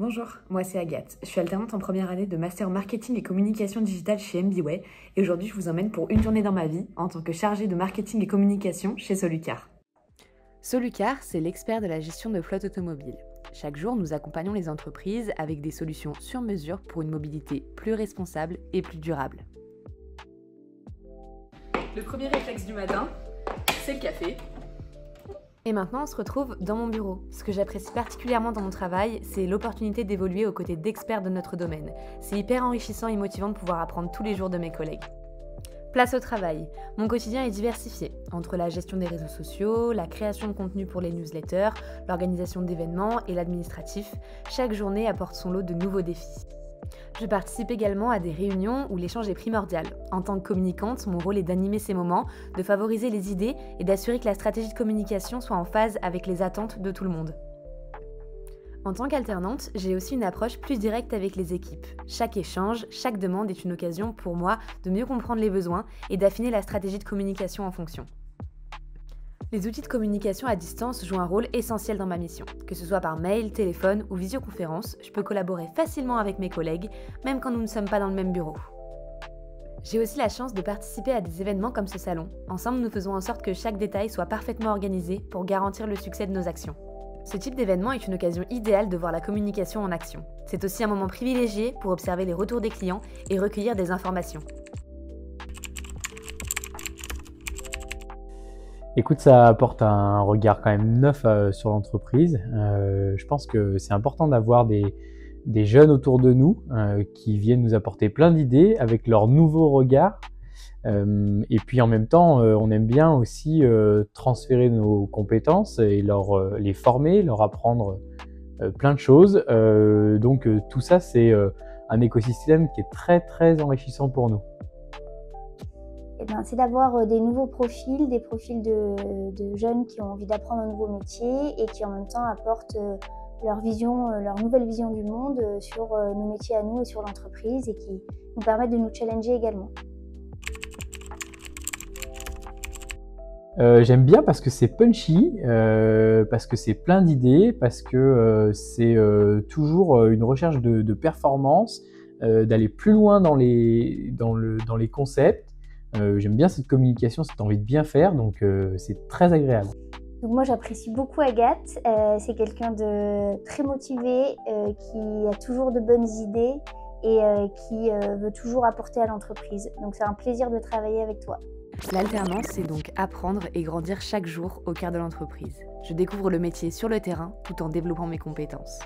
Bonjour, moi c'est Agathe. Je suis alternante en première année de Master Marketing et Communication Digitale chez MBWay et aujourd'hui je vous emmène pour une journée dans ma vie en tant que chargée de marketing et communication chez Solucar. Solucar, c'est l'expert de la gestion de flotte automobile. Chaque jour, nous accompagnons les entreprises avec des solutions sur mesure pour une mobilité plus responsable et plus durable. Le premier réflexe du matin, c'est le café. Et maintenant, on se retrouve dans mon bureau. Ce que j'apprécie particulièrement dans mon travail, c'est l'opportunité d'évoluer aux côtés d'experts de notre domaine. C'est hyper enrichissant et motivant de pouvoir apprendre tous les jours de mes collègues. Place au travail. Mon quotidien est diversifié, entre la gestion des réseaux sociaux, la création de contenu pour les newsletters, l'organisation d'événements et l'administratif. Chaque journée apporte son lot de nouveaux défis. Je participe également à des réunions où l'échange est primordial. En tant que communicante, mon rôle est d'animer ces moments, de favoriser les idées et d'assurer que la stratégie de communication soit en phase avec les attentes de tout le monde. En tant qu'alternante, j'ai aussi une approche plus directe avec les équipes. Chaque échange, chaque demande est une occasion pour moi de mieux comprendre les besoins et d'affiner la stratégie de communication en fonction. Les outils de communication à distance jouent un rôle essentiel dans ma mission. Que ce soit par mail, téléphone ou visioconférence, je peux collaborer facilement avec mes collègues, même quand nous ne sommes pas dans le même bureau. J'ai aussi la chance de participer à des événements comme ce salon. Ensemble, nous faisons en sorte que chaque détail soit parfaitement organisé pour garantir le succès de nos actions. Ce type d'événement est une occasion idéale de voir la communication en action. C'est aussi un moment privilégié pour observer les retours des clients et recueillir des informations. Écoute, ça apporte un regard quand même neuf sur l'entreprise. Je pense que c'est important d'avoir des jeunes autour de nous qui viennent nous apporter plein d'idées avec leur nouveau regard. Et puis en même temps, on aime bien aussi transférer nos compétences et les former, leur apprendre plein de choses. Donc tout ça, c'est un écosystème qui est très très enrichissant pour nous. C'est d'avoir des nouveaux profils, des profils de jeunes qui ont envie d'apprendre un nouveau métier et qui en même temps apportent leur nouvelle vision du monde sur nos métiers à nous et sur l'entreprise et qui nous permettent de nous challenger également. J'aime bien parce que c'est punchy, parce que c'est plein d'idées, parce que c'est toujours une recherche de performance, d'aller plus loin dans les concepts. J'aime bien cette communication, cette envie de bien faire, donc c'est très agréable. Donc moi j'apprécie beaucoup Agathe, c'est quelqu'un de très motivé, qui a toujours de bonnes idées et qui veut toujours apporter à l'entreprise. Donc c'est un plaisir de travailler avec toi. L'alternance, c'est donc apprendre et grandir chaque jour au cœur de l'entreprise. Je découvre le métier sur le terrain tout en développant mes compétences.